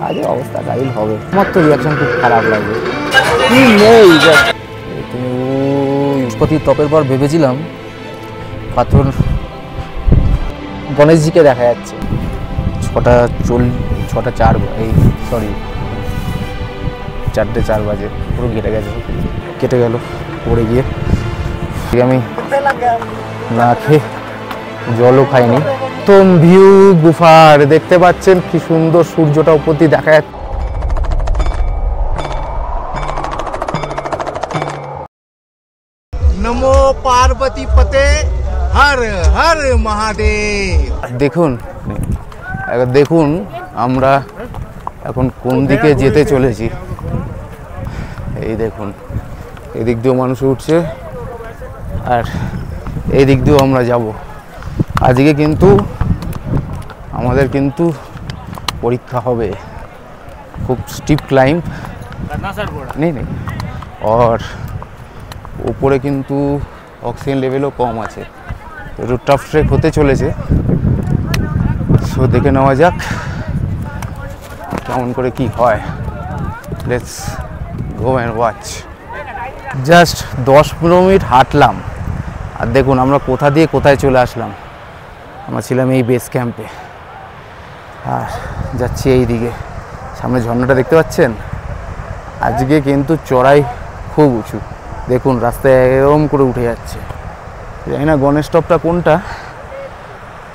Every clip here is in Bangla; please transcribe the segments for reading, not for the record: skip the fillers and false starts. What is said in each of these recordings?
আজকে অবস্থা গাইল হবে। আমার তো রিয়াকশন খুব খারাপ লাগবে। বৃহস্পতির তপের পর ভেবেছিলাম পাথর গণেশজিকে দেখা যাচ্ছে। 6:04 এই সরি 4:04 বাজে, পুরো কেটে গেল পড়ে গিয়ে। আমি না খেয়ে জলও খাইনি। তো ভিউ গুফার দেখতে পাচ্ছেন কি সুন্দর সূর্যটা উপর দিয়ে দেখা যাচ্ছে। নমো পার্বতী পতে হর হর মহাদেব। দেখুন আমরা এখন কোন দিকে যেতে চলেছি। এই দেখুন, এদিক দিয়েও মানুষ উঠছে আর এই দিক দিয়েও আমরা যাব। আজকে কিন্তু আমাদের পরীক্ষা হবে। খুব স্টিপ ক্লাইম্ব নেই আর উপরে কিন্তু অক্সিজেন লেভেলও কম আছে, একটু টাফ ট্রেক হতে চলেছে। সো দেখে নেওয়া যাক কেমন করে কি হয়। Let's go and watch. Just 10-15 minute হাঁটলাম আর দেখুন আমরা কোথা দিয়ে কোথায় চলে আসলাম। আমরা ছিলাম এই বেস ক্যাম্পে আর যাচ্ছি এই দিকে। সামনে ঝর্ণাটা দেখতে পাচ্ছেন। আজকে কিন্তু চড়াই খুব উঁচু, দেখুন রাস্তায় এরকম করে উঠে যাচ্ছে। জানি না গণেশ টপটা কোনটা,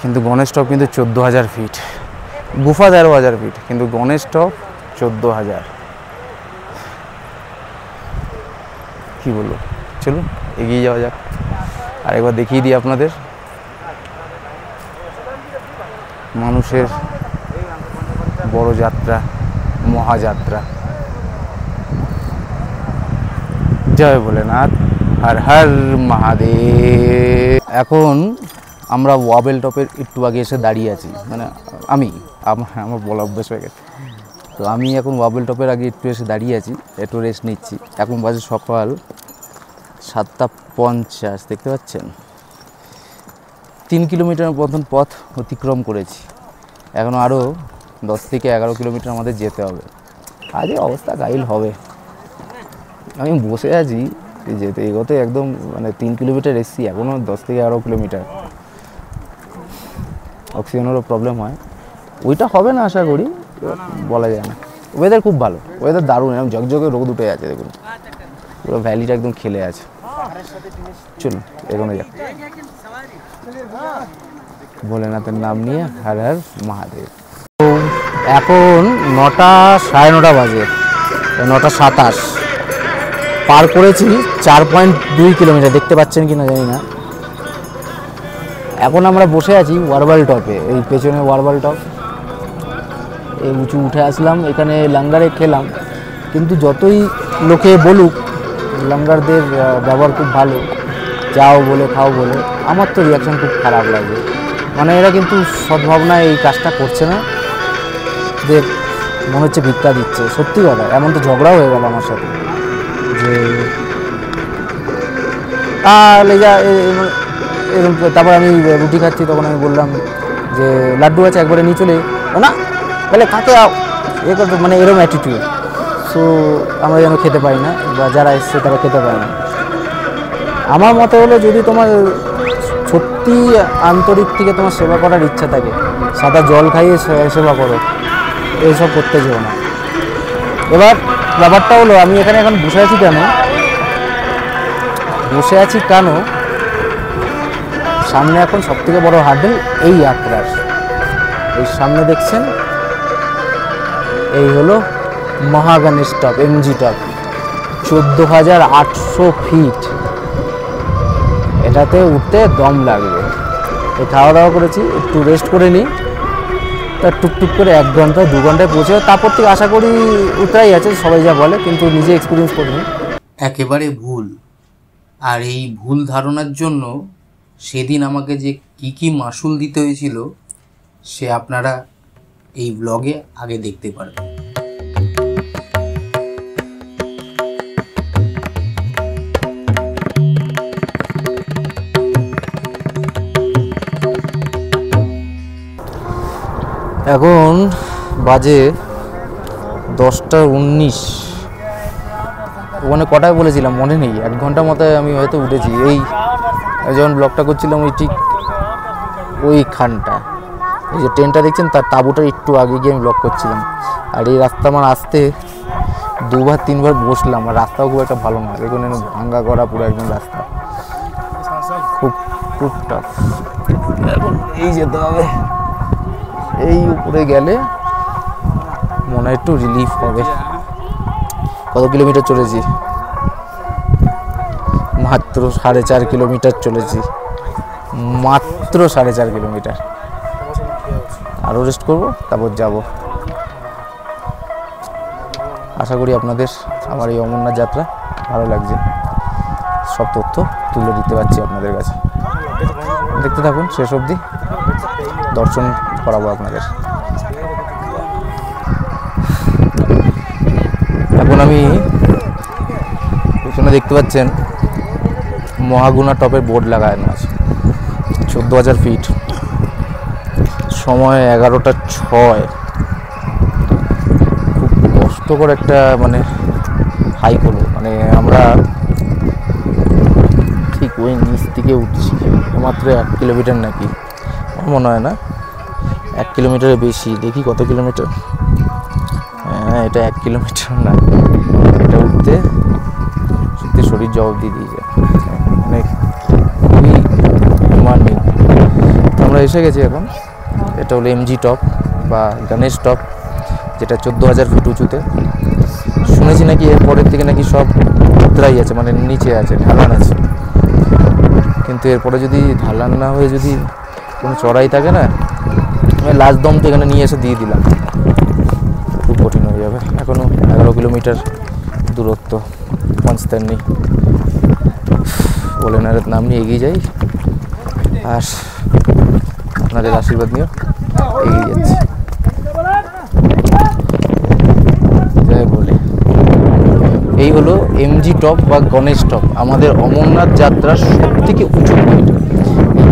কিন্তু গণেশ টপ কিন্তু 14,000 ফিট, গুফা 13,000 ফিট, কিন্তু গণেশ টপ 14,000। কি বলবো, চলুন এগিয়ে যাওয়া যাক। আরেকবার দেখিয়ে দিই আপনাদের মানুষের বড় যাত্রা, মহাযাত্রা। জয় ভোলেনাথ, হর হর মহাদেব। এখন আমরা ওয়াবেল টপের একটু আগে এসে দাঁড়িয়ে আছি, মানে আমার বলা অভ্যেস হয়ে গেছে। তো আমি এখন ওয়াবেল টপের আগে একটু এসে দাঁড়িয়ে আছি, একটু রেস্ট নিচ্ছি। এখন বাজে সকাল 7:50, দেখতে পাচ্ছেন। 3 কিলোমিটার মতন পথ অতিক্রম করেছি, এখনও আরও 10 থেকে 11 কিলোমিটার আমাদের যেতে হবে। আজকে অবস্থা গাইল হবে। আমি বসে আছি যেতে এগোতে একদম, মানে 3 কিলোমিটার এসছি, এখনও 10 থেকে 11 কিলোমিটার। অক্সিজেনেরও প্রবলেম হয়, ওইটা হবে না আশা করি, বলা যায় না। ওয়েদার খুব ভালো, ওয়েদার দারুণ, এরকম ঝকঝকে রোদ উঠে আছে, দেখুন পুরো ভ্যালিটা একদম খেলে আছে। চলুন এগোনো যাক, ভোলেনাথের নাম নিয়ে হর হর মহাদেব। তো এখন 9:30 বাজে, 9:27 পার করেছি। 4.2 কিলোমিটার, দেখতে পাচ্ছেন কি না জানি না। এখন আমরা বসে আছি ওয়ারবাল টপে, এই পেছনে ওয়ারবাল টপ। এই উঁচু উঠে আসলাম, এখানে লাঙ্গারে খেলাম। কিন্তু যতই লোকে বলুক লাঙ্গারদের ব্যবহার খুব ভালো, যাও বলে খাও বলে, আমার তো রিয়াকশন খুব খারাপ লাগে। মানে এরা কিন্তু সদ্ভাবনায় এই কাজটা করছে না, যে মনে হচ্ছে ভিক্ষা দিচ্ছে। সত্যি কথা, এমন তো ঝগড়াও হয়ে গেল আমার সাথে যে এরকম। তারপর আমি রুটি খাচ্ছি, তখন আমি বললাম যে লাড্ডু আছে একবারে নিয়ে চলে ও না, বলে কাকে আও এ করতে, মানে এরকম অ্যাটিটিউড। সো আমরা যেন খেতে পাই না, বা যারা এসছে তারা খেতে পায় না। আমার মতে হলো, যদি তোমার সত্যি আন্তরিক থেকে তোমার সেবা করার ইচ্ছা থাকে, সাদা জল খাইয়ে সেবা করো, এইসব করতে যেও না। এবার ব্যাপারটা হলো, আমি এখানে এখন বসে আছি কেন, সামনে এখন সবথেকে বড় হার্ডেল এই যাত্রার। এই সামনে দেখছেন, এই হলো মহাগণেশ টপ, এমজি টপ, 14,800 ফিট। এটাতে উঠতে দম লাগবে। এই খাওয়া দাওয়া করেছি, একটু রেস্ট করে নিই, তা টুকটুক করে 1 ঘন্টা 2 ঘন্টায় পৌঁছে। তারপর থেকে আশা করি উতরাই আছে, সবাই যা বলে, কিন্তু নিজে এক্সপিরিয়েন্স করিনি। একেবারে ভুল। আর এই ভুল ধারণার জন্য সেদিন আমাকে যে কি মাসুল দিতে হয়েছিল, সে আপনারা এই ব্লগে আগে দেখতে পারবেন। এখন বাজে 10:19 ওখানে কটায় বলেছিলাম মনে নেই, 1 ঘন্টা মতো আমি হয়তো উঠেছি। এই যখন ব্লগটা করছিলাম ওই ঠিক ওইখানটা, এই যে ট্রেনটা দেখছেন তার তাঁবুটার একটু আগে গিয়ে আমি ব্লগ করছিলাম। আর এই রাস্তা আমার আসতে 2-3 বার বসলাম, আর রাস্তাও খুব একটা ভালো না, দেখুন ভাঙ্গা করা পুরো একদম রাস্তা, খুব খুব টাফ। এখন এই যেতে হবে, এই উপরে গেলে মনে হয় একটু রিলিফ হবে। কত কিলোমিটার চলেছি? মাত্র 4.5 কিলোমিটার চলেছি, মাত্র 4.5 কিলোমিটার। আরও রেস্ট করবো, তারপর যাব। আশা করি আপনাদের আমার এই অমরনাথ যাত্রা ভালো লাগছে, সব তথ্য তুলে দিতে পারছি আপনাদের কাছে। দেখতে থাকুন, শেষ অবধি দর্শন করাবো আপনাদের। এখন আমি পেছনে দেখতে পাচ্ছেন মহাগুনা টপের বোর্ড লাগানো আছে, 14,000 ফিট, সময় 11:06। খুব কষ্টকর একটা মানে হাইক হলো, মানে আমরা ঠিক ওই নিচ থেকে উঠছি, মাত্র 1 কিলোমিটার নাকি, আমার মনে হয় না 1 কিলোমিটারের বেশি। দেখি কত কিলোমিটার, হ্যাঁ এটা 1 কিলোমিটার না, এটা উঠতে সত্যি শরীর জবাব দিয়ে দিয়েছে, মানে খুবই মার্নিং। আমরা এসে গেছি এখন, এটা হলো এমজি টপ বা গণেশ টপ, যেটা 14,000 ফিট উঁচুতে। শুনেছি নাকি এরপরের থেকে নাকি সব উতরাই আছে, মানে নিচে আছে, ঢালান আছে, কিন্তু এরপরে যদি ঢালান না হয়ে যদি কোনো চড়াই থাকে না, আমি লাস্ট দম তো এখানে নিয়ে এসে দিয়ে দিলাম, খুব কঠিন হয়ে যাবে। এখনও 11 কিলোমিটার দূরত্ব, পৌঁছতে নেই। ভোলেনাথের নাম নিয়ে এগিয়ে যাই, আর আপনাদের আশীর্বাদ নিয়ে এগিয়ে যাচ্ছি। জয় বলে। এই হলো এমজি টপ বা গণেশ টপ, আমাদের অমরনাথ যাত্রার সব থেকে উঁচু পয়েন্ট।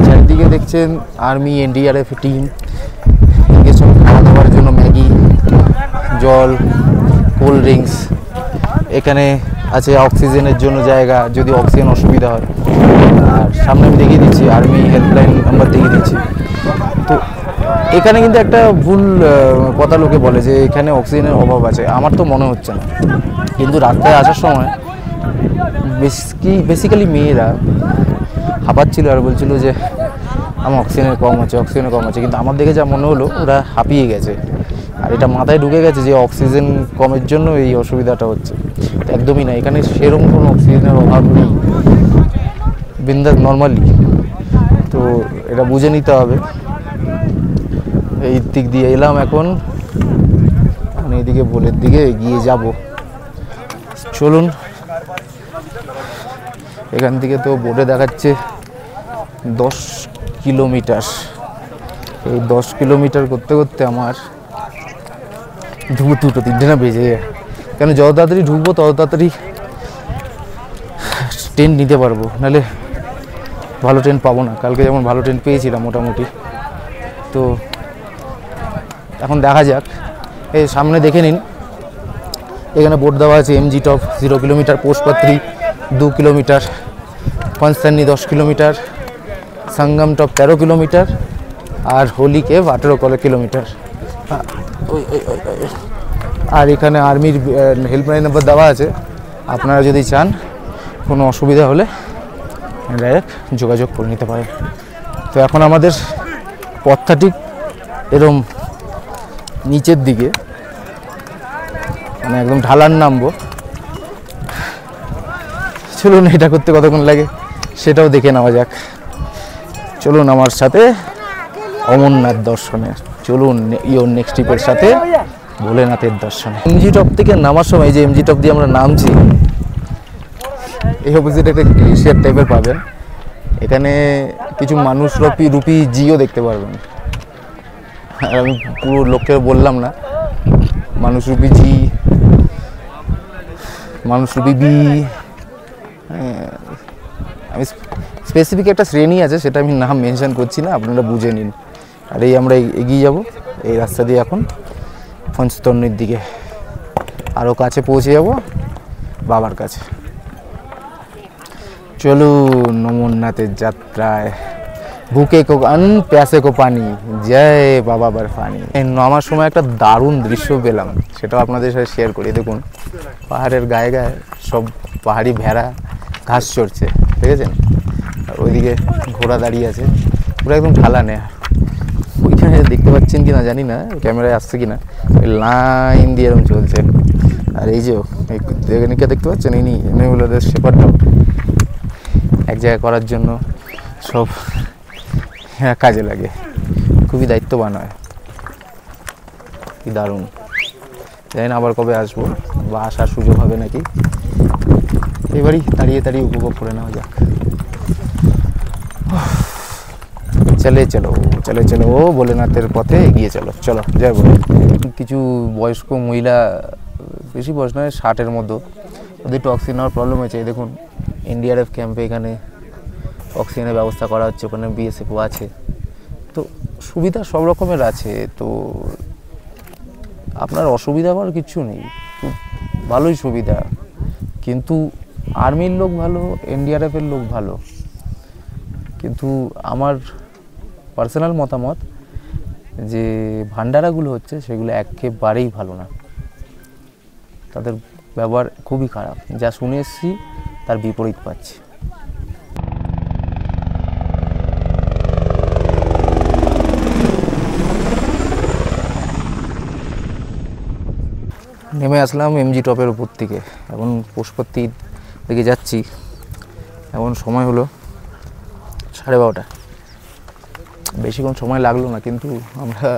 চারিদিকে দেখছেন আর্মি, এনডিআরএফ টিম, এদিকে সব খাওয়া দাওয়ার জন্য ম্যাগি, জল, কোল্ড ড্রিঙ্কস। এখানে আছে অক্সিজেনের জন্য জায়গা, যদি অক্সিজেন অসুবিধা হয়। আর সামনে আমি দেখিয়ে দিচ্ছি, আর্মি হেল্পলাইন নাম্বার দেখিয়ে দিচ্ছি। তো এখানে কিন্তু একটা ভুল কথা লোকে বলে যে এখানে অক্সিজেনের অভাব আছে, আমার তো মনে হচ্ছে না। কিন্তু রাস্তায় আসার সময় বেসিক্যালি মেয়েরা হাঁপাচ্ছিল আর বলছিল যে আমার অক্সিজেনের কম আছে, অক্সিজেনের কম আছে, কিন্তু আমার দেখে যা মনে হলো ওরা হাঁপিয়ে গেছে, আর এটা মাথায় ঢুকে গেছে যে অক্সিজেন কমের জন্য এই অসুবিধাটা হচ্ছে। একদমই না, এখানে সেরকম কোনো অক্সিজেনের অভাব নেই, বিন্দাস নর্মালি। তো এটা বুঝে নিতে হবে। এই দিক দিয়ে এলাম, এখন এইদিকে বোলের দিকে এগিয়ে যাব। চলুন, এখান থেকে তো বোর্ডে দেখাচ্ছে 10 কিলোমিটার। এই 10 কিলোমিটার করতে করতে আমার 2-3 না বেজে যায়, কেন যত তাড়াতাড়ি ঢুকবো তত তাড়াতাড়ি ট্রেন নিতে পারবো, নাহলে ভালো ট্রেন পাবো না। কালকে যেমন ভালো ট্রেন পেয়েছিলাম মোটামুটি, তো এখন দেখা যাক। এই সামনে দেখে নিন, এখানে বোর্ড দেওয়া আছে MG top 0 kilometer, Poshpathri 2 kilometer, Panchtarni 10 kilometer, Sangam top 13 kilometer, আর হোলি কেভ 18 কিলোমিটার। আর এখানে আর্মির হেল্পলাইন নাম্বার দেওয়া আছে, আপনারা যদি চান কোনো অসুবিধা হলে ডাইরেক্ট যোগাযোগ করে নিতে পারেন। তো এখন আমাদের পথটা ঠিক এরম নিচের দিকে, মানে একদম ঢালান নামবো। চলুন, এটা করতে কতক্ষণ লাগে সেটাও দেখে নেওয়া যাক। চলুন আমার সাথে অমরনাথ দর্শনে, চলুন ইওর নেক্সট ট্রিপের সাথে ভোলেনাথের দর্শনে। এমজি টপ থেকে নামার সময়, যে এমজি টপ দিয়ে আমরা নামছি, এই অপোজিটে একটা গ্লেশিয়ার টাইপের পাবেন। এখানে কিছু মানুষ রূপী জিও দেখতে পারবেন। আমি পুরো লোককে বললাম না, মানুষরূপী জি, মানুষরূপী বি, আমি স্পেসিফিক একটা শ্রেণী আছে, সেটা আমি নাম মেনশন করছি না, আপনারা বুঝে নিন। আর এই আমরা এগিয়ে যাব এই রাস্তা দিয়ে এখন পঞ্চতন্নির দিকে। আরও কাছে পৌঁছে যাব বাবার কাছে। চলুন অমরনাথের যাত্রায়, ভুকে কো অন প্যাসে কো পানি, জয় বাবা বরফানি। নামার সময় একটা দারুণ দৃশ্য পেলাম, সেটাও আপনাদের সাথে শেয়ার করি। দেখুন পাহাড়ের গায়ে গায়ে সব পাহাড়ি ভেড়া ঘাস চড়ছে, দেখেছেন? আর ওইদিকে ঘোড়া দাঁড়িয়ে আছে, পুরো একদম খালা নেয়া। ওইখানে দেখতে পাচ্ছেন কি না জানি না, ক্যামেরায় আসছে কি না, ওই লাইন দিয়ে এরকম চলছে। আর এই যে এখানে দেখতে পাচ্ছেন, ইনি হলো শেপার্ড ডগ। এক জায়গায় করার জন্য সব কাজে লাগে, খুবই দায়িত্ববান হয়। কি দারুণ, জানি না আবার কবে আসবো বা আসার সুযোগ হবে নাকি। এবারই দাঁড়িয়ে দাঁড়িয়ে উপভোগ করে নেওয়া যাক। চলে চলো চলে চলো ও ভোলেনাথের পথে এগিয়ে চলো, চলো জয় বলো। কিছু বয়স্ক মহিলা, বেশি বয়স নয়, 60-এর মধ্যে, ওদের একটু অক্সিজেন নেওয়ার প্রবলেম হয়েছে। এই দেখুন এনডিআরএফ ক্যাম্পে এখানে অক্সিজেনের ব্যবস্থা করা হচ্ছে, ওখানে বিএসএফও আছে, তো সুবিধা সব রকমের আছে। তো আপনার অসুবিধা হওয়ার কিছু নেই, খুব ভালোই সুবিধা। কিন্তু আর্মির লোক ভালো, এনডিআরএফের লোক ভালো, কিন্তু আমার পার্সোনাল মতামত যে ভান্ডারাগুলো হচ্ছে সেগুলো একেবারেই ভালো না, তাদের ব্যবহার খুবই খারাপ। যা শুনে এসেছি তার বিপরীত পাচ্ছি। নেমে আসলাম এমজি টপের উপর থেকে, এখন পুষ্পত্তির দিকে যাচ্ছি। এখন সময় হলো 12:30। বেশিক্ষণ সময় লাগলো না, কিন্তু আমরা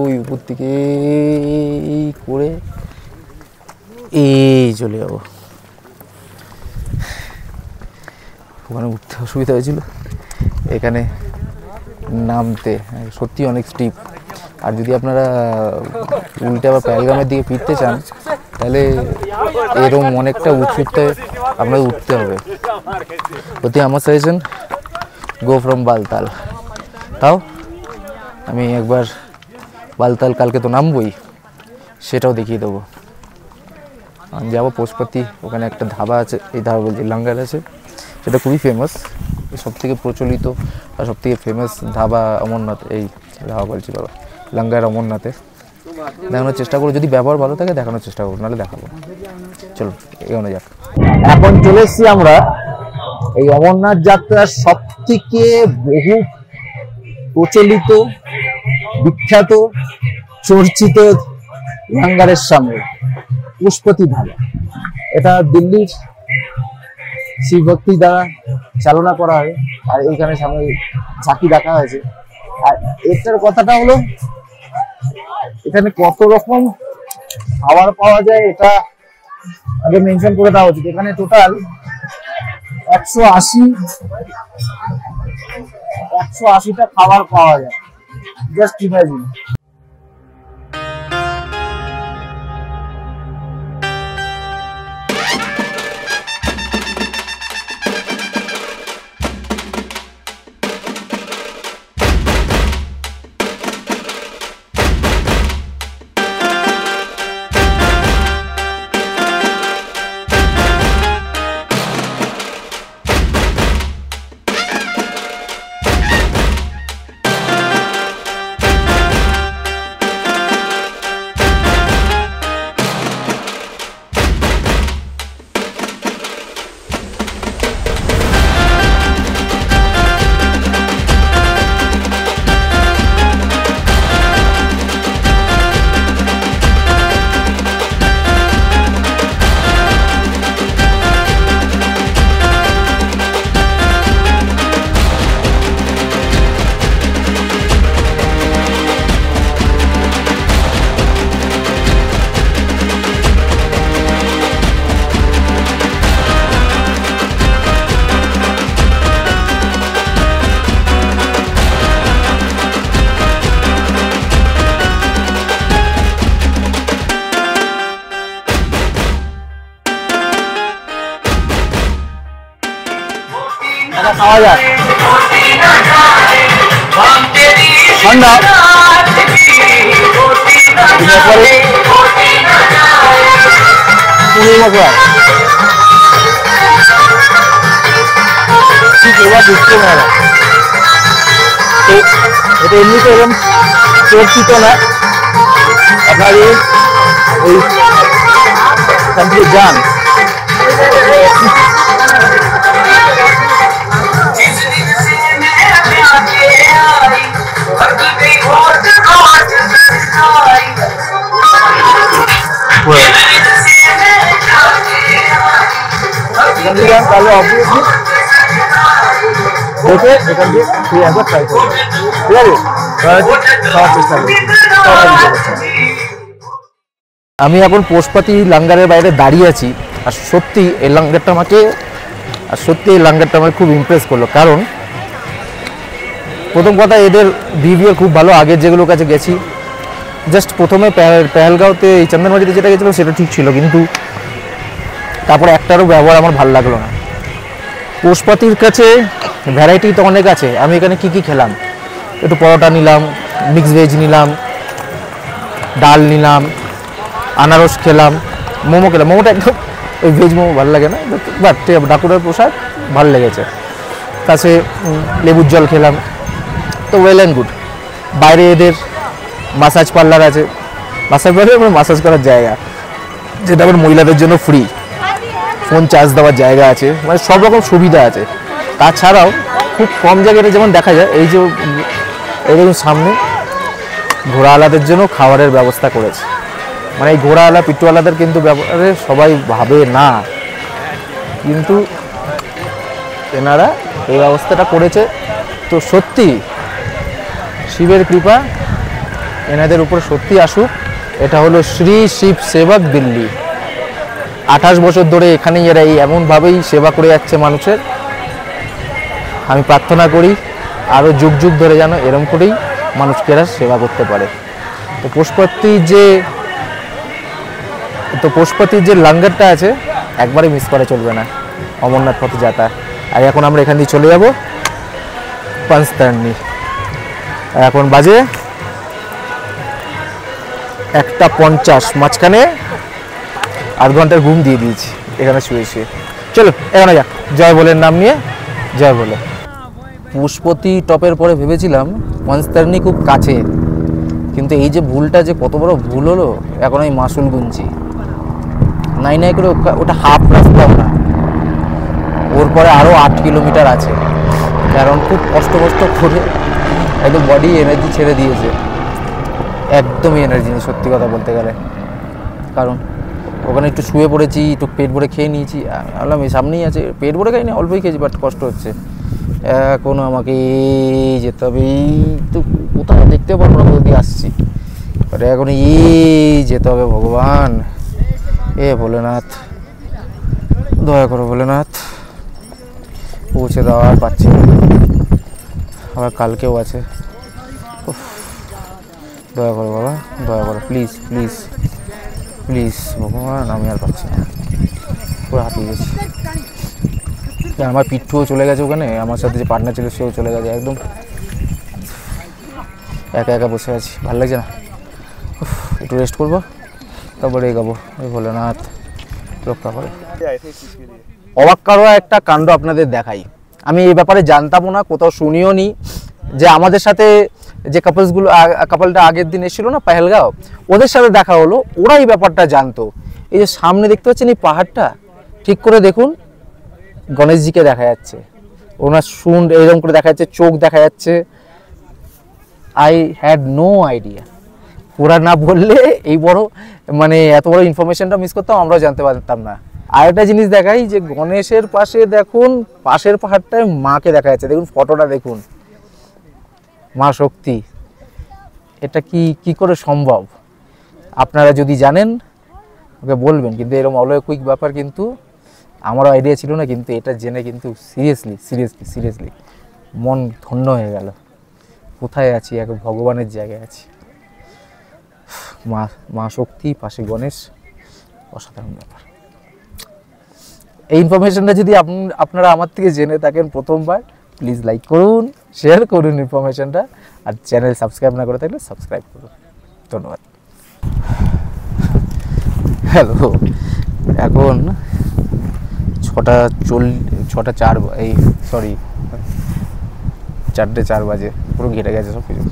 ওই উপর থেকে করে এই চলে যাবো। ওখানে উঠতে অসুবিধা হয়েছিল, এখানে নামতে সত্যি অনেক স্টিপ। আর যদি আপনারা উল্টে আবার পেহেলগামের দিকে ফিরতে চান, তাহলে এরকম অনেকটা উঁচুতে আপনাদের উঠতে হবে। প্রতি আমার সাজেশন গো ফ্রম বালতাল। তাও আমি একবার বালতাল কালকে তো নামবই, সেটাও দেখিয়ে দেবো। যাবো পশুপতি, ওখানে একটা ধাবা আছে, এই ধাবা বলছি লাঙ্গার আছে, সেটা খুবই ফেমাস, সবথেকে প্রচলিত আর সবথেকে ফেমাস ধাবা অমরনাথ। এই ধাবা বলছি বাবা, লাঙ্গার অমরনাথে দেখানোর চেষ্টা করবো, যদি ব্যবহার ভালো থাকে দেখানোর চেষ্টা করবো, নাহলে দেখাবো। চলো এগোনো যাক। এখন চলে এসেছি আমরা এই অমরনাথ যাত্রার সব থেকে বহু প্রচলিত, বিখ্যাত, চর্চিত লাঙ্গারের সামনে পুষ্পতি ধাবা। এটা দিল্লির শিব ভক্তি দ্বারা চালনা করা হয়, আর এইখানে সামনে ঝাঁকি রাখা হয়েছে। আর এটার কথাটা হলো, এখানে কত রকম খাবার পাওয়া যায় এটা আগে মেনশন করে দেওয়া উচিত। এখানে টোটাল 180টা খাবার পাওয়া যায়, জাস্ট ইমাজিন। খাওয়া যাক ঠান্ডা। পনির মশলা ঠিক এবার দিচ্ছে না, এটা এমনিতে এরকম চর্চিত না, আপনার ওই এখান থেকে যান তাহলে অবভিয়াসলি দেখে এখান দিয়ে ফ্রি একবার ট্রাই করবেন, ঠিক আছে? খাওয়ার চেষ্টা করছি। আমি এখন পোষপাতি লাঙ্গারের বাইরে দাঁড়িয়ে আছি, আর সত্যি এই লাঙ্গারটা আমাকে খুব ইমপ্রেস করলো। কারণ প্রথম কথা, এদের বিহেভিয়ার খুব ভালো। আগের যেগুলোর কাছে গেছি, জাস্ট প্রথমে পেহেলগাঁওতে এই চন্দনবাড়িতে যেটা গেছিলাম সেটা ঠিক ছিল, কিন্তু তারপরে একটারও ব্যবহার আমার ভালো লাগলো না। পোষপাতির কাছে ভ্যারাইটি তো অনেক আছে। আমি এখানে কি খেলাম, একটু পরোটা নিলাম, মিক্স ভেজ নিলাম, ডাল নিলাম, আনারস খেলাম, মোমো খেলাম। মোমোটা একদম ওই ভেজ মোমো ভালো লাগে না, বাট ডাকুরের প্রসাদ ভালো লেগেছে। কাছে লেবুর জল খেলাম, তো ওয়েল অ্যান্ড গুড। বাইরে এদের মাসাজ পার্লার আছে, মাসাজ পার্লার মানে মাসাজ করার জায়গা, যেটা আবার মহিলাদের জন্য ফ্রি। ফোন চার্জ দেওয়ার জায়গা আছে, মানে সব রকম সুবিধা আছে। তাছাড়াও খুব কম জায়গাটা যেমন দেখা যায়, এই যে এই দেখুন সামনে ঘোড়াওয়ালাদের জন্য খাবারের ব্যবস্থা করেছে। মানে এই ঘোড়াওয়ালা পিটুওয়ালাদের কিন্তু ব্যাপারে সবাই ভাবে না, কিন্তু এনারা এই ব্যবস্থাটা করেছে। তো সত্যি শিবের কৃপা এনাদের উপর সত্যি আসুক। এটা হলো শ্রী শিব সেবক দিল্লি। 28 বছর ধরে এখানেই এরা এই এমনভাবেই সেবা করে যাচ্ছে মানুষের। আমি প্রার্থনা করি আরও যুগ যুগ ধরে যেন এরম করেই মানুষকে এরা সেবা করতে পারে। তো পশুপতির যে লাঙ্গারটা আছে একবারে মিস করা চলবে না, অমরনাথ পথে যাতা। আর এখন আমরা এখান দিয়ে চলে যাব পাঁচতারনি। এখন বাজে 1:50, মাঝখানে 8 ঘন্টার ঘুম দিয়ে দিয়েছি এখানে শুয়ে শুয়ে। চলো এখানে যা, জয় বলের নাম নিয়ে জয় বলে। পুষ্পতি টপের পরে ভেবেছিলাম পাঁচতারনি খুব কাছে, কিন্তু এই যে ভুলটা, যে কত বড় ভুল হলো। এখন আমি মাসুল গুনছি, নাই করে ওটা হাফ রাস্তাও না, ওর পরে আরও 8 কিলোমিটার আছে। কারণ খুব কষ্ট করে একদম বডি এনার্জি ছেড়ে দিয়েছে, একদমই এনার্জি নেই সত্যি কথা বলতে গেলে। কারণ ওখানে একটু শুয়ে পড়েছি, একটু পেট ভরে খেয়ে নিয়েছি। বললাম এই সামনেই আছে, পেট ভরে খাইনি, অল্পই খেয়েছি, বাট কষ্ট হচ্ছে। এখনও আমাকে এই যেতে হবে, এই তো কোথাও দেখতে পারবো না কোথা দিয়ে আসছি, বাট এখন এই যেতে হবে। ভগবান, এ ভোলেনাথ দয়া করো, ভোলেনাথ পৌঁছে দেওয়া আর পাচ্ছি না, আবার কালকেও আছে। দয়া করো বাবা, দয়া করো, প্লিজ প্লিজ প্লিজ ভগবান, আমি আর পাচ্ছি না, পুরো হাঁপিয়ে গেছি। আমার পিঠুও চলে গেছে ওখানে, আমার সাথে যে পার্টনার ছিল সেও চলে গেছে। একদম একা একা বসে আছি, ভালো লাগছে না। একটু রেস্ট করবো, তারপরে এগাবো। এই ভোলেনাথ রক্ষা করে। অবাক করা একটা কাণ্ড আপনাদের দেখাই। আমি এই ব্যাপারে জানতামও না, কোথাও শুনিও নি, যে আমাদের সাথে যে কাপলটা আগের দিন এসেছিল না পেহেলগাঁও, ওদের সাথে দেখা হলো, ওরা এই ব্যাপারটা জানতো। এই যে সামনে দেখতে পাচ্ছেন এই পাহাড়টা, ঠিক করে দেখুন, গণেশজিকে দেখা যাচ্ছে, ওনার শুন্ড এরকম করে দেখা যাচ্ছে, চোখ দেখা যাচ্ছে। I had no idea. ওরা না বললে এই বড় মানে এত বড় ইনফরমেশনটা মিস করতাম, আমরাও জানতে পারতাম না। আর একটা জিনিস দেখাই, যে গণেশের পাশে দেখুন, পাশের পাহাড়টায় মাকে দেখা যাচ্ছে, দেখুন ফটোটা দেখুন, মা শক্তি। এটা কি করে সম্ভব? আপনারা যদি জানেন ওকে বলবেন, কিন্তু এরকম অলৌকিক ব্যাপার কিন্তু আমারও আইডিয়া ছিল না, কিন্তু এটা জেনে কিন্তু সিরিয়াসলি মন ধন্য হয়ে গেল। কোথায় আছি, এক ভগবানের জায়গায় আছি। মা শক্তি, পাশে গণেশ, অসাধারণ ব্যাপার। এই ইনফরমেশনটা যদি আপনারা আমার থেকে জেনে থাকেন প্রথমবার, প্লিজ লাইক করুন, শেয়ার করুন ইনফরমেশনটা, আর চ্যানেল সাবস্ক্রাইব না করে থাকলে সাবস্ক্রাইব করুন। ধন্যবাদ। হ্যালো, এখন 6:04 এই সরি 4:04 বাজে, পুরো ঘেটে গেছে সব কিছু।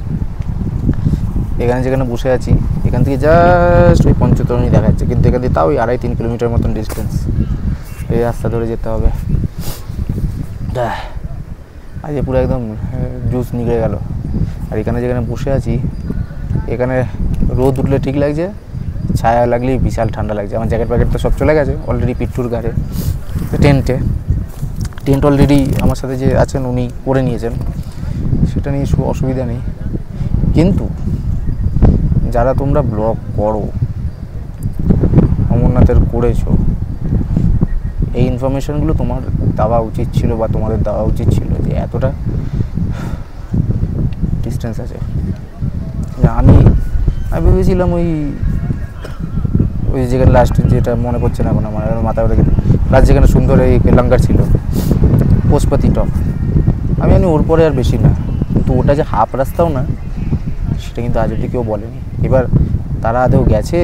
এখানে যেখানে বসে আছি এখান থেকে জাস্ট ওই পঞ্চতরণী দেখা যাচ্ছে, কিন্তু এখান থেকে তাও ওই 2.5-3 কিলোমিটার মতন ডিস্টেন্স, এই রাস্তা ধরে যেতে হবে। আজ পুরো একদম জুস নিগড়ে গেল। আর এখানে যেখানে বসে আছি এখানে রোদ উঠলে ঠিক লাগছে, ছায়া লাগলেই বিশাল ঠান্ডা লাগছে। আমার জ্যাকেট প্যাকেট তো সব চলে গেছে অলরেডি পিট্টুর গাড়ে টেন্ট অলরেডি আমার সাথে যে আছেন উনি করে নিয়েছেন, সেটা নিয়ে অসুবিধা নেই। কিন্তু যারা তোমরা ব্লগ করো, অমরনাথের করেছো, এই ইনফরমেশানগুলো তোমার দেওয়া উচিত ছিল বা তোমাদের দেওয়া উচিত ছিল যে এতটা ডিস্টেন্স আছে। আমি ভেবেছিলাম ওই যেখানে লাস্ট, যেটা মনে পড়ছে না এখন আমার মাথা ওটা লাস্ট যেখানে সুন্দর এই লাঙ্গার ছিল পোষপাতি টপ, আমি ওর পরে আর বেশি না, কিন্তু ওটা যে হাফ রাস্তাও না সেটা কিন্তু আজ অব্দি কেউ বলেনি। এবার তারা আদৌ গেছে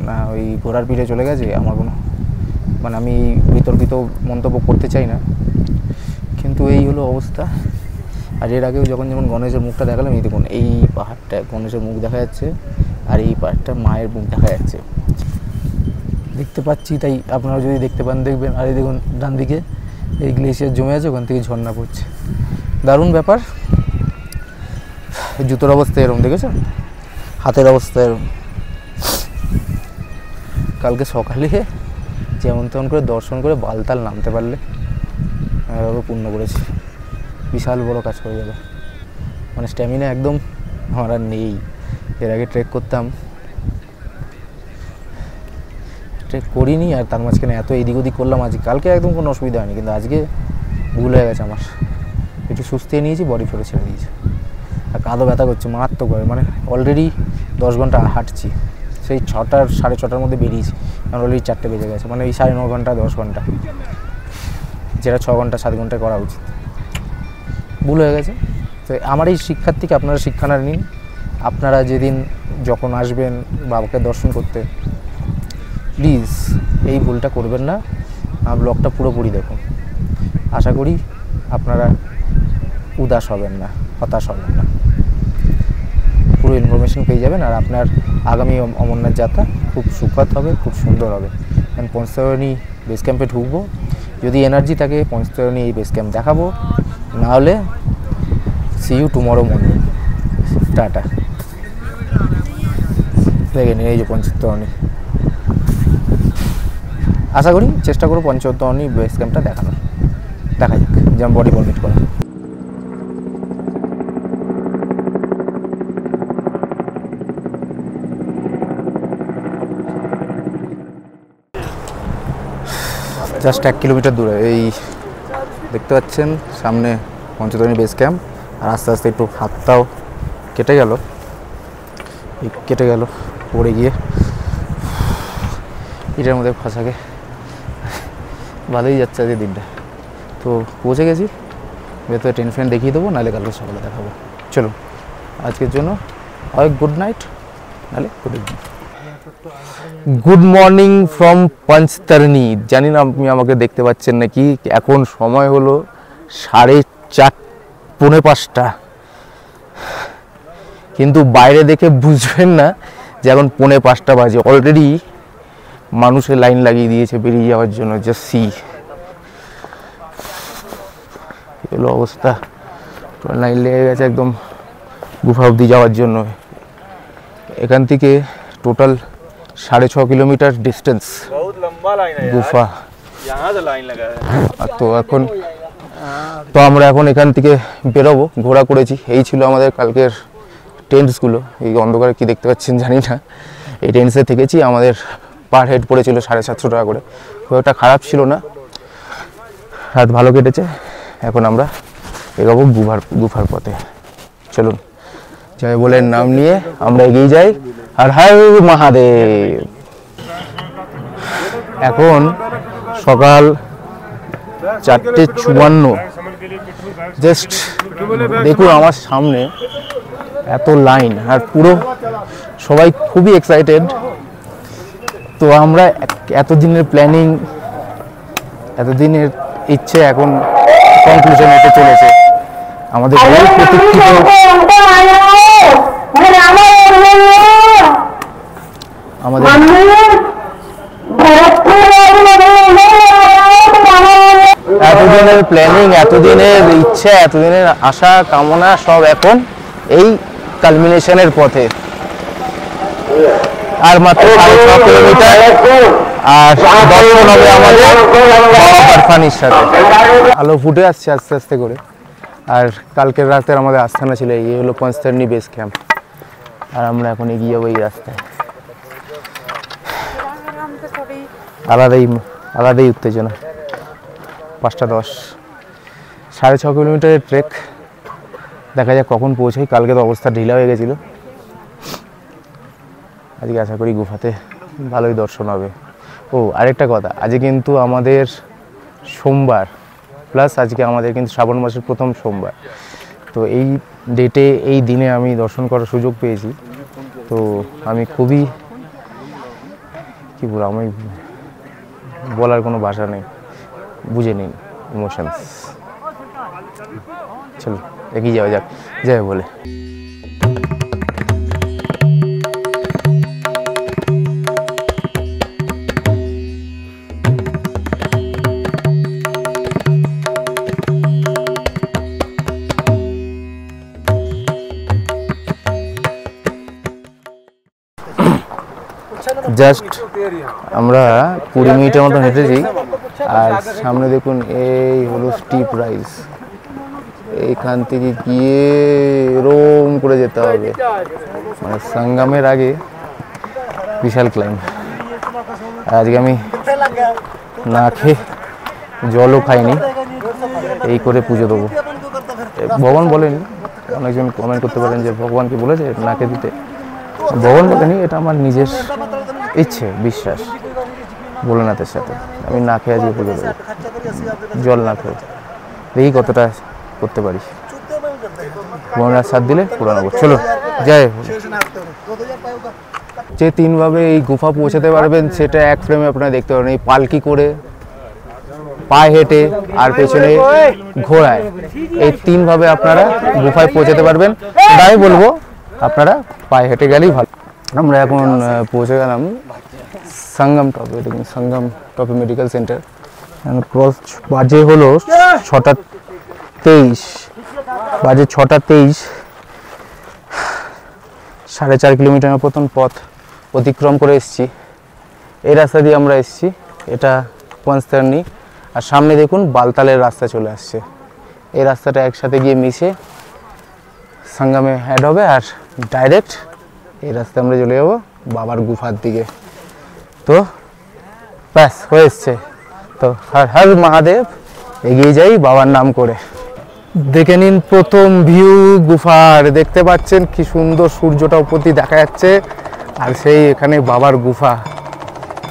না ওই ঘোড়ার পিঠে চলে গেছে আমার কোনো আমি বিতর্কিত মন্তব্য করতে চাই না, কিন্তু এই হলো অবস্থা। আর এর আগেও যেমন গণেশের মুখটা দেখালাম, এই দেখুন এই পাহাড়টা গণেশের মুখ দেখা যাচ্ছে আর এই পাহাড়টা মায়ের মুখ দেখা যাচ্ছে দেখতে পাচ্ছি, তাই আপনারা যদি দেখতে পান দেখবেন। আর এই দেখুন ডান দিকে এই গ্লেশিয়ার জমে আছে, ওখান থেকে ঝর্ণা পড়ছে, দারুণ ব্যাপার। জুতোর অবস্থা এরকম দেখেছেন, হাতের অবস্থা এরকম। কালকে সকালে যেমন তেমন করে দর্শন করে বালতাল নামতে পারলে এভাবে পূর্ণ করেছি, বিশাল বড় কাজ করে যাবে। স্ট্যামিনা একদম আমার আর নেই। এর আগে ট্রেক করতাম, ট্রেক করিনি, আর তার মাঝখানে এত এদিক ওদিক করলাম। কালকে একদম কোনো অসুবিধা হয়নি, কিন্তু আজকে ভুল হয়ে গেছে আমার। একটু সুস্থিয়ে নিয়েছি, বডি ফেরত ছেড়ে দিয়েছি। আর কাঁধও ব্যথা করছে মারাত্মক করে, অলরেডি 10 ঘন্টা হাঁটছি, সেই 6টা 6:30 মধ্যে বেরিয়েছি, আমার অলরেডি 4টে বেজে গেছে। এই 9.5 ঘন্টা 10 ঘন্টা, যেটা 6 ঘন্টা 7 ঘন্টায় করা উচিত, ভুল হয়ে গেছে। তো আমার এই শিক্ষার থেকে আপনারা শিক্ষা না নিন। আপনারা যেদিন যখন আসবেন বাবাকে দর্শন করতে, প্লিজ এই ভুলটা করবেন না। ব্লগটা পুরোপুরি দেখুন, আশা করি আপনারা উদাস হবেন না, হতাশ হবেন না, পুরো ইনফরমেশন পেয়ে যাবেন। আর আপনার আগামী অমরনাথ যাত্রা খুব সুখদ হবে, খুব সুন্দর হবে। আমি পঞ্চতরণী বেস ক্যাম্পে ঢুকবো, যদি এনার্জি থাকে পঞ্চতরণী এই বেস ক্যাম্প দেখাবো, নাহলে see you tomorrow morning, tata. দেখেন এই যে পঞ্চতরণী, আশা করি চেষ্টা করবো পঞ্চতরণী বেস ক্যাম্পটা দেখানোর, দেখা যাক যেমন বডি পারমিট করে। জাস্ট 1 কিলোমিটার দূরে এই দেখতে পাচ্ছেন সামনে পঞ্চতরণী বেস ক্যাম্প। আর আস্তে আস্তে একটু হাতটাও কেটে গেল পড়ে গিয়ে এটার মধ্যে ফাঁসাকে। ভালোই যাচ্ছে আজকে দিনটা, তো পৌঁছে গেছি। ভেতরে টেন্ট ফ্রেন্ড দেখিয়ে দেবো, নাহলে কালকে সকালে দেখাবো। চলো আজকের জন্য হয় গুড নাইট, নাহলে good evening. Good morning from Panchtarni. জানি না আপনি আমাকে দেখতে পাচ্ছেন নাকি, এখন সময় হলো 4:30, 4:45, কিন্তু বাইরে দেখে বুঝবেন না যে এখন 4:45 বাজে। অলরেডি মানুষের লাইন লাগিয়ে দিয়েছে বেরিয়ে যাওয়ার জন্য। জাস্ট সি এলো অবস্থা, লাইন লেগে গেছে একদম গুফা অবধি যাওয়ার জন্য। এখান থেকে টোটাল 6.5 কিলোমিটার ডিস্টেন্স গুফা। তো আমরা এখন এখান থেকে বেরোবো, ঘোরা করেছি। এই ছিল আমাদের কালকের টেন্টসগুলো। এই অন্ধকারে কি দেখতে পাচ্ছেন জানি না, এই টেন্টসে থেকেছি। আমাদের পার হেড পড়েছিল 750 টাকা করে, খুব একটা খারাপ ছিল না, রাত ভালো কেটেছে। এখন আমরা এগোবো গুফার পথে। চলুন জয় বলে নাম নিয়ে আমরা এগিয়ে যাই। আর হায় মহাদেব। এখন সকাল 4:54। জাস্ট দেখুন আমার সামনে এত লাইন, আর পুরো সবাই খুবই এক্সাইটেড। তো আমরা এতদিনের প্ল্যানিং, এতদিনের ইচ্ছে এখন কনক্লুশন হতে চলেছে। আমাদের বহু প্রতীক্ষিত এতদিনের প্ল্যানিং, এতদিনের ইচ্ছা, এতদিনের আশা কামনা সব এখন এই কালমিনেশনের পথে। আর মাত্র 6.5 কিলোমিটার আর দর্শন হবে আমাদের বাবা বারফানির সাথে। আলো ফুটে আসছে আস্তে আস্তে করে। আর কালকের রাতের আমাদের আস্থানা ছিল এই হলো পঞ্চতারণী বেস ক্যাম্প। আর আমরা এখন এগিয়ে যাবো এই রাস্তায়। আলাদাই উত্তেজনা। 5:10, 6.5 কিলোমিটারের ট্রেক। দেখা যাক কখন পৌঁছাই। কালকে তো অবস্থা ঢিলা হয়ে গেছিলো। আজকে আশা করি গুফাতে ভালোই দর্শন হবে। ও আরেকটা কথা, আজকে কিন্তু আমাদের সোমবার, প্লাস আজকে আমাদের কিন্তু শ্রাবণ মাসের প্রথম সোমবার। তো এই ডেটে, এই দিনে আমি দর্শন করার সুযোগ পেয়েছি। তো আমি খুবই, কী বলবো, আমি বলার কোনো ভাষা নেই, বুঝে নিন ইমোশনস। চলো এগিয়ে যাওয়া যাক, যাই বলে। জাস্ট আমরা 20 মিনিটের মতো হেঁটেছি। আর সামনে দেখুন এই হলো স্টিপ রাইজ। এইখান থেকে গিয়ে রোম করে যেতে হবে, মানে সঙ্গমের আগে বিশাল ক্লাইম্ব। আজকে আমি না খেয়ে জলও খাইনি, এই করে পুজো দেবো। ভগবান বলেনি, অনেকজন কমেন্ট করতে পারেন যে ভগবানকে বলেছে না খেয়ে দিতে। ভগবান বলেনি, এটা আমার নিজের ইচ্ছে, বিশ্বাস ভোলেনাথের সাথে। আমি না খেয়ে আজকে পুজো দেবো, জল না খেয়ে। দেখি কতটা করতে পারি। ভোলেনাথ সাথ দিলে পুরো নেবো। চলো যাই। যে 3ভাবে এই গুফা পৌঁছাতে পারবেন সেটা এক ফ্রেমে আপনারা দেখতে পারেন। এই পালকি করে, পায়ে হেঁটে, আর পেছনে ঘোড়ায়, এই 3ভাবে আপনারা গুফায় পৌঁছাতে পারবেন। তাই বলবো আপনারা পায়ে হেঁটে গেলেই ভালো। আমরা এখন পৌঁছে গেলাম সঙ্গম টপে। দেখুন সঙ্গম টপে মেডিকেল সেন্টার। ক্রস বাজে হলো 6:23, বাজে 6:23। 4.5 কিলোমিটার মতন পথ অতিক্রম করে এসেছি। এই রাস্তা দিয়ে আমরা এসেছি, এটা পঞ্চতারণী। আর সামনে দেখুন বালতালের রাস্তা চলে আসছে। এই রাস্তাটা একসাথে গিয়ে মিশে সঙ্গমে অ্যাড হবে। আর ডাইরেক্ট এই রাস্তায় আমরা চলে যাবো বাবার গুফার দিকে। তো ব্যাস হয়ে এসছে। তো হর হর মহাদেব, এগিয়ে যাই বাবার নাম করে। দেখে নিন প্রথম ভিউ গুফার। দেখতে পাচ্ছেন কি সুন্দর সূর্যটা উপর দিয়ে দেখা যাচ্ছে। আর সেই এখানে বাবার গুফা,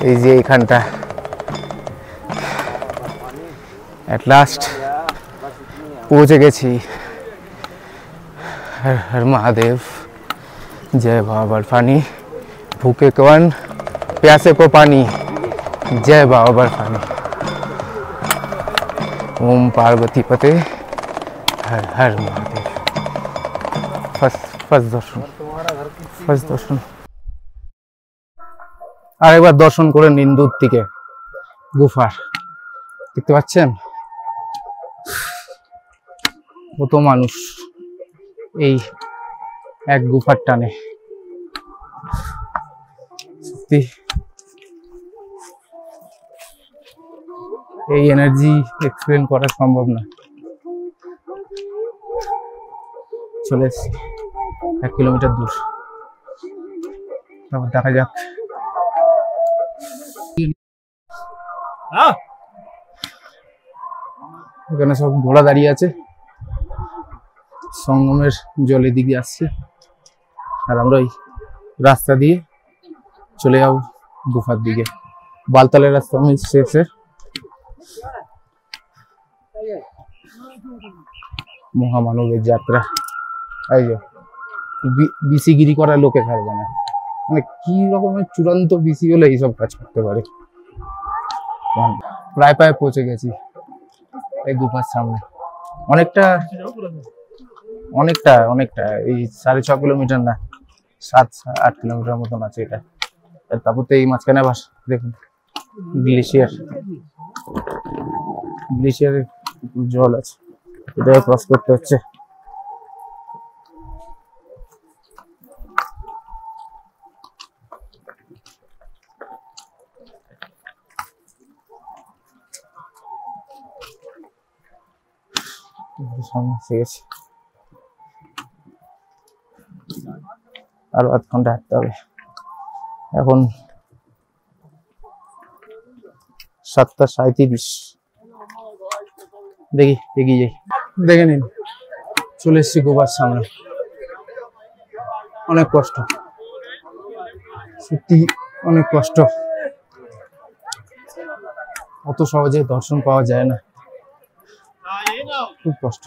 এই যে এখানটা। এট লাস্ট পৌঁছে গেছি। हर हर महादेव, जय बाबा बर्फानी। भूखे कौन, प्यासे को पानी। जय बाबा बर्फानी। ओम पार्वती पते, हर हर महादेव। ফার্স্ট দর্শন। আরেকবার দর্শন করে নিন দূর থেকে গুফার। দেখতে পাচ্ছেন কত মানুষ এই এক গুফার টানে। সত্যি এই এনার্জি এক্সপ্লেন করা সম্ভব না। চলে এসেছি 1 কিলোমিটার দূর। তারপর দেখা যাক। এখানে সব ঘোড়া দাঁড়িয়ে আছে, সঙ্গমের জল এদিকে আসছে। আর আমরা ওই রাস্তা দিয়ে চলে যাবো গুফার দিকে। বালতালের রাস্তা আমি শেষে। মহামানবের যাত্রা। এই যে বিসিগিরি করার লোকে ছাড়বে না, মানে কি রকমের চূড়ান্ত বিসি হলে এইসব কাজ করতে পারে। প্রায় প্রায় পৌঁছে গেছি এই গুফার সামনে। অনেকটা অনেকটা অনেকটা এই 6.5 কিলোমিটার না 7-8 কিলোমিটার মতন আছে এটা। তারপর এই মাঝখানে আবার দেখুন গ্লেশিয়ারের জল আছে, এটা ক্রস করতে হচ্ছে। সামনে এসে গেছি, আরো 8 ঘন্টা হাঁটতে হবে। এখন 7:37। দেখি এগিয়ে যাই। দেখে নিন চলে এসছি গোবার সামনে। অনেক কষ্ট, সত্যি অনেক কষ্ট, অত সহজে দর্শন পাওয়া যায় না, খুব কষ্ট।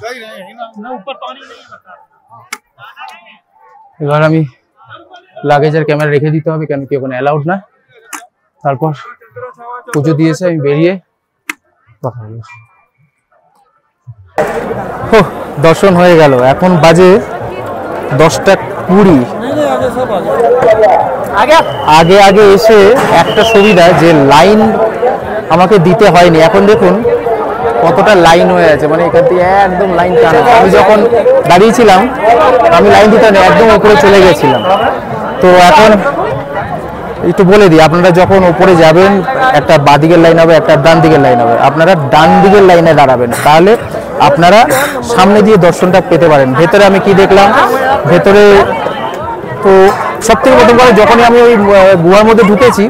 এবার আমি লাগেজ আর ক্যামেরা রেখে দিতে হবে, কেন কি ওখানে অ্যালাউড না। তারপর পুজো দিয়েছে, আমি বেরিয়ে কথা বলবো। দর্শন হয়ে গেল, এখন বাজে 10:20। আগে আগে এসে একটা সুবিধা যে লাইন আমাকে দিতে হয়নি। এখন দেখুন কতটা লাইন হয়ে আছে, মানে এখান থেকে একদম লাইন টানা। আমি যখন দাঁড়িয়েছিলাম আমি লাইন দিতে না, একদম উপরে চলে গেছিলাম। তো এখন একটু বলে দিই, আপনারা যখন উপরে যাবেন একটা বাঁ দিকের লাইন হবে, একটা ডান দিকের লাইন হবে। আপনারা ডান দিকের লাইনে দাঁড়াবেন, তাহলে আপনারা সামনে দিয়ে দর্শনটা পেতে পারেন। ভেতরে আমি কি দেখলাম, ভেতরে তো সব থেকে প্রথম করে যখনই আমি ওই গুহার মধ্যে ঢুকেছি,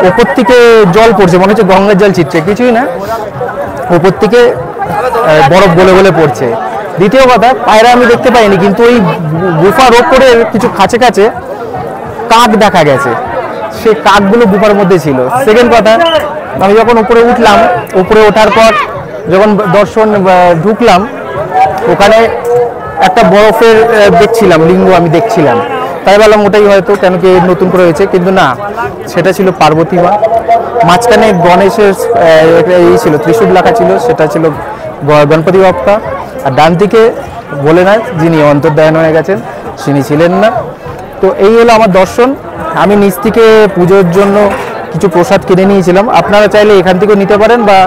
ওপর থেকে জল পড়ছে, মনে হচ্ছে গঙ্গার জল ছিটছে, কিছুই না, ওপর থেকে বরফ গলে গলে পড়ছে। দ্বিতীয় কথা, পায়রা আমি দেখতে পাইনি, কিন্তু ওই গুফার ওপরে কিছু কাছে কাছে কাক দেখা গেছে, সেই কাকগুলো গুফার মধ্যে ছিল। সেকেন্ড কথা, আমি যখন উপরে উঠলাম, উপরে ওঠার পর যখন দর্শন ঢুকলাম, ওখানে একটা বরফের দেখছিলাম লিঙ্গ, আমি দেখছিলাম, তাই বললাম ওটাই হয়তো, কেন কি নতুন করে হয়েছে, কিন্তু না, সেটা ছিল পার্বতী মা। মাঝখানে গণেশের এই ছিল, ত্রিশূল লেখা ছিল, সেটা ছিল গণপতি বাপ্পা। আর ডান দিকে বলে না, যিনি অন্তর্ধান হয়ে গেছেন তিনি ছিলেন না। তো এই হলো আমার দর্শন। আমি নিচ থেকে পুজোর জন্য কিছু প্রসাদ কিনে নিয়েছিলাম, আপনারা চাইলে এখান থেকেও নিতে পারেন, বা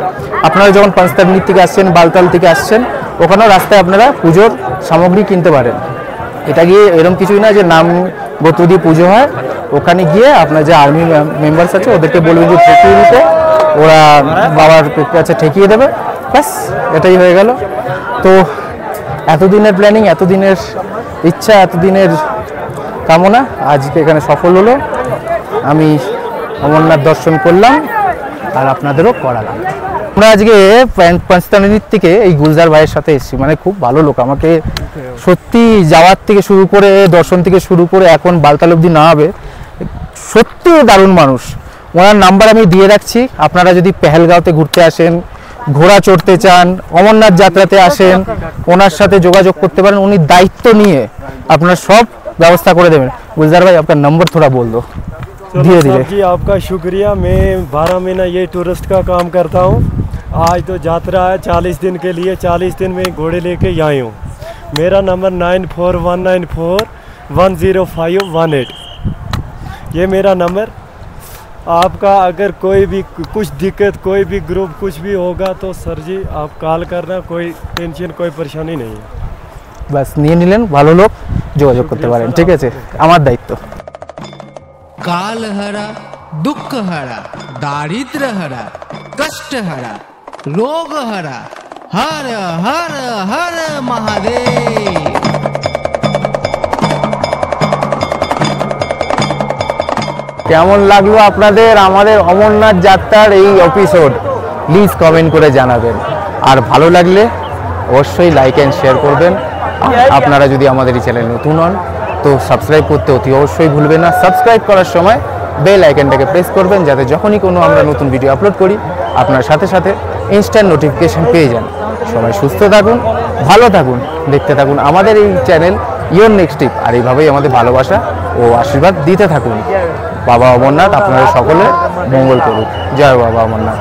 আপনারা যখন পাঁচতারনির থেকে আসছেন, বালতাল থেকে আসছেন, ওখানেও রাস্তায় আপনারা পুজোর সামগ্রী কিনতে পারেন। এটা গিয়ে এরকম কিছুই না যে নাম গোত্র দিয়ে পুজো হয়। ওখানে গিয়ে আপনার যে আর্মি মেম্বার্স আছে ওদেরকে বলবেন যে ঠেকিয়ে দিতে, ওরা বাবার কাছে ঠেকিয়ে দেবে, ব্যাস এটাই হয়ে গেল। তো এতদিনের প্ল্যানিং, এতদিনের ইচ্ছা, এতদিনের কামনা আজকে এখানে সফল হলো। আমি অমরনাথ দর্শন করলাম আর আপনাদেরও করালাম। আমরা আজকে পাঁচতারনির থেকে এই গুলজার ভাইয়ের সাথে এসেছি, মানে খুব ভালো লোক। আমাকে সত্যি যাওয়ার থেকে শুরু করে, দর্শন থেকে শুরু করে এখন বালতাল অবধি না হবে, সত্যি দারুণ মানুষ। ওনার নাম্বার আমি দিয়ে রাখছি, আপনারা যদি পেহেলগাঁওতে ঘুরতে আসেন, ঘোড়া চড়তে চান, অমরনাথ যাত্রাতে আসেন, ওনার সাথে যোগাযোগ করতে পারেন। উনি দায়িত্ব নিয়ে আপনার সব ব্যবস্থা করে দেবেন। গুলজার ভাই আপনার নম্বর थोड़ा बोल दो। धीरे धीरे जी, आपका शुक्रिया। मैं 12 महीना ये टूरिस्ट का काम करता हूँ। आज तो यात्रा है 40 दिन के लिए, 40 दिन में घोड़े लेके आई हूँ। मेरा नंबर 9419410518, ये मेरा नंबर। आपका अगर कोई भी कुछ दिक्कत, कोई भी ग्रुप कुछ भी होगा तो सर जी आप कॉल करना, कोई टेंशन कोई परेशानी नहीं है। বাস নিয়ে নিলেন, ভালো লোক, যোগাযোগ করতে পারেন, ঠিক আছে, আমার দায়িত্ব। काल हरा, दुख हरा, दारिद्र हरा, कष्ट हरा, रोग हरा, हर हर हर महादेव। কেমন লাগলো আপনাদের আমাদের অমরনাথ যাত্রার এই এপিসোড, প্লিজ কমেন্ট করে জানাবেন। আর ভালো লাগলে অবশ্যই লাইক অ্যান্ড শেয়ার করবেন। আপনারা যদি আমাদের এই চ্যানেল নতুন হন তো সাবস্ক্রাইব করতে অতি অবশ্যই ভুলবেন না। সাবস্ক্রাইব করার সময় বেল আইকনটাকে প্রেস করবেন, যাতে যখনই কোনো আমরা নতুন ভিডিও আপলোড করি আপনার সাথে সাথে ইনস্ট্যান্ট নোটিফিকেশন পেয়ে যান। সবাই সুস্থ থাকুন, ভালো থাকুন, দেখতে থাকুন আমাদের এই চ্যানেল ইওর নেক্সট ট্রিপ। আর এইভাবেই আমাদের ভালোবাসা ও আশীর্বাদ দিতে থাকুন। বাবা অমরনাথ আপনাদের সকলে মঙ্গল করুক। জয় বাবা অমরনাথ।